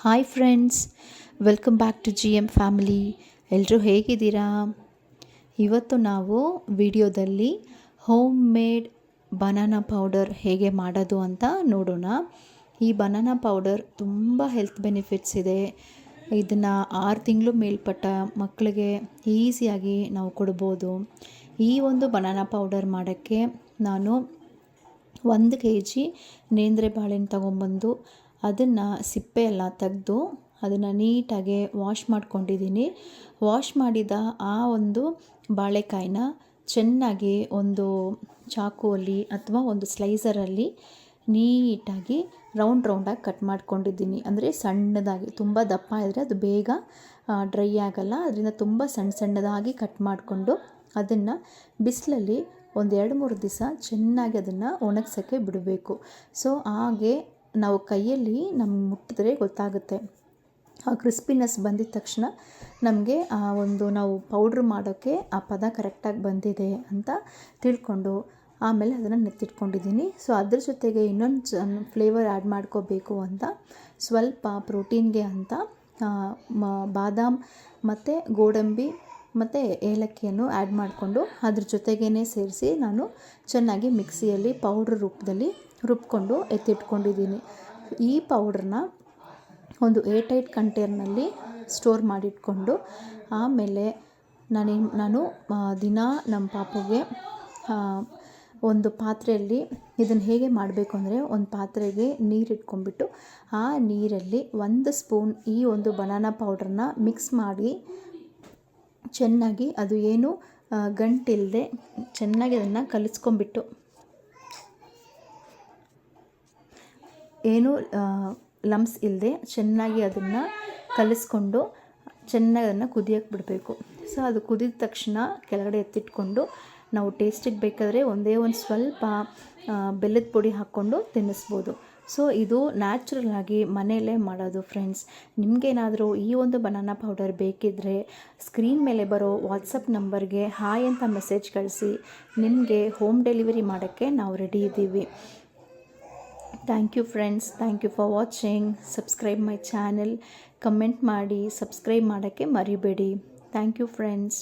Hi friends, welcome back to G M family. ಎಲ್ಲರೂ ಹೇಗಿದ್ದೀರಾ? ಇವತ್ತು ನಾವು ವಿಡಿಯೋದಲ್ಲಿ ಹೋಮ್ ಮೇಡ್ ಬನಾನಾ ಪೌಡರ್ ಹೇಗೆ ಮಾಡೋದು ಅಂತ ನೋಡೋಣ. ಈ ಬನಾನಾ ಪೌಡರ್ ತುಂಬ ಹೆಲ್ತ್ ಬೆನಿಫಿಟ್ಸ್ ಇದೆ. ಇದನ್ನು 6 ತಿಂಗಳು ಮೇಲ್ಪಟ್ಟ ಮಕ್ಕಳಿಗೆ ಈಸಿಯಾಗಿ ನಾವು ಕೊಡ್ಬೋದು. ಈ ಒಂದು ಬನಾನಾ ಪೌಡರ್ ಮಾಡೋಕ್ಕೆ ನಾನು 1 kg ನೇಂದ್ರೆ ಬಾಳೆಹಣ್ಣು ತೊಗೊಂಬಂದು ಅದನ್ನು ಸಿಪ್ಪೆ ಎಲ್ಲ ತೆಗೆದು ಅದನ್ನು ನೀಟಾಗಿ ವಾಶ್ ಮಾಡ್ಕೊಂಡಿದ್ದೀನಿ. ವಾಶ್ ಮಾಡಿದ ಆ ಒಂದು ಬಾಳೆಕಾಯಿನ ಚೆನ್ನಾಗಿ ಒಂದು ಚಾಕುವಲ್ಲಿ ಅಥವಾ ಒಂದು ಸ್ಲೈಸರಲ್ಲಿ ನೀಟಾಗಿ ರೌಂಡಾಗಿ ಕಟ್ ಮಾಡ್ಕೊಂಡಿದ್ದೀನಿ. ಅಂದರೆ ಸಣ್ಣದಾಗಿ, ತುಂಬ ದಪ್ಪ ಇದ್ದರೆ ಅದು ಬೇಗ ಡ್ರೈ ಆಗಲ್ಲ. ಅದರಿಂದ ತುಂಬ ಸಣ್ಣದಾಗಿ ಕಟ್ ಮಾಡಿಕೊಂಡು ಅದನ್ನು ಬಿಸಿಲಲ್ಲಿ ಒಂದು 2-3 ದಿವಸ ಚೆನ್ನಾಗಿ ಅದನ್ನು ಒಣಗ್ಸೋಕ್ಕೆ ಬಿಡಬೇಕು. ಸೊ ಹಾಗೆ ನಾವು ಕೈಯಲ್ಲಿ ನಮ್ಗೆ ಮುಟ್ಟಿದ್ರೆ ಗೊತ್ತಾಗುತ್ತೆ. ಆ ಕ್ರಿಸ್ಪಿನೆಸ್ ಬಂದಿದ ತಕ್ಷಣ ನಮಗೆ ಆ ಒಂದು ನಾವು ಪೌಡ್ರ್ ಮಾಡೋಕ್ಕೆ ಆ ಪದ ಕರೆಕ್ಟಾಗಿ ಬಂದಿದೆ ಅಂತ ತಿಳ್ಕೊಂಡು ಆಮೇಲೆ ಅದನ್ನು ನೆತ್ತಿಟ್ಕೊಂಡಿದ್ದೀನಿ. ಸೊ ಅದ್ರ ಜೊತೆಗೆ ಇನ್ನೊಂದು ಫ್ಲೇವರ್ ಆ್ಯಡ್ ಮಾಡ್ಕೋಬೇಕು ಅಂತ ಸ್ವಲ್ಪ ಪ್ರೋಟೀನ್ಗೆ ಅಂತ ಬಾದಾಮ್ ಮತ್ತು ಗೋಡಂಬಿ ಮತ್ತು ಏಲಕ್ಕಿಯನ್ನು ಆ್ಯಡ್ ಮಾಡಿಕೊಂಡು ಅದ್ರ ಜೊತೆಗೇ ಸೇರಿಸಿ ನಾನು ಚೆನ್ನಾಗಿ ಮಿಕ್ಸಿಯಲ್ಲಿ ಪೌಡ್ರ್ ರೂಪದಲ್ಲಿ ರುಬ್ಕೊಂಡು ಎತ್ತಿಟ್ಕೊಂಡಿದ್ದೀನಿ. ಈ ಪೌಡ್ರನ್ನ ಒಂದು ಏರ್ಟೈಟ್ ಕಂಟೈನರ್ನಲ್ಲಿ ಸ್ಟೋರ್ ಮಾಡಿಟ್ಕೊಂಡು ಆಮೇಲೆ ನಾನು ದಿನ ನಮ್ಮ ಪಾಪುಗೆ ಒಂದು ಪಾತ್ರೆಯಲ್ಲಿ ಇದನ್ನು ಹೇಗೆ ಮಾಡಬೇಕು ಅಂದರೆ, ಒಂದು ಪಾತ್ರೆಗೆ ನೀರು ಇಟ್ಕೊಂಡ್ಬಿಟ್ಟು ಆ ನೀರಲ್ಲಿ 1 ಸ್ಪೂನ್ ಈ ಒಂದು ಬನಾನಾ ಪೌಡ್ರನ್ನ ಮಿಕ್ಸ್ ಮಾಡಿ ಚೆನ್ನಾಗಿ ಅದು ಏನು ಗಂಟಿಲ್ಲದೆ ಚೆನ್ನಾಗಿ ಅದನ್ನು ಕಲಿಸ್ಕೊಂಡ್ಬಿಟ್ಟು ಏನು ಲಮ್ಸ್ ಇಲ್ಲದೆ ಚೆನ್ನಾಗಿ ಅದನ್ನು ಕಲಿಸ್ಕೊಂಡು ಚೆನ್ನಾಗಿ ಅದನ್ನು ಕುದಿಯೋಕ್ಕೆ ಬಿಡಬೇಕು. ಸೊ ಅದು ಕುದಿದ ತಕ್ಷಣ ಕೆಳಗಡೆ ಎತ್ತಿಟ್ಕೊಂಡು ನಾವು ಟೇಸ್ಟಿಗೆ ಬೇಕಾದರೆ ಒಂದೇ ಒಂದು ಸ್ವಲ್ಪ ಬೆಲ್ಲದ ಪುಡಿ ಹಾಕ್ಕೊಂಡು ತಿನ್ನಿಸ್ಬೋದು. ಸೊ ಇದು ನ್ಯಾಚುರಲ್ ಆಗಿ ಮನೆಯಲ್ಲೇ ಮಾಡೋದು ಫ್ರೆಂಡ್ಸ್. ನಿಮಗೇನಾದರೂ ಈ ಒಂದು ಬನಾನಾ ಪೌಡರ್ ಬೇಕಿದ್ದರೆ ಸ್ಕ್ರೀನ್ ಮೇಲೆ ಬರೋ ವಾಟ್ಸಪ್ ನಂಬರ್ಗೆ ಹಾಯ್ ಅಂತ ಮೆಸೇಜ್ ಕಳಿಸಿ. ನಿಮಗೆ ಹೋಮ್ ಡೆಲಿವರಿ ಮಾಡೋಕ್ಕೆ ನಾವು ರೆಡಿ ಇದ್ದೀವಿ. Thank you friends, thank you for watching. Subscribe my channel, comment ಮಾಡಿ ಸಬ್ಸ್ಕ್ರೈಬ್ ಮಾಡೋಕ್ಕೆ ಮರಿಬೇಡಿ. Thank you friends.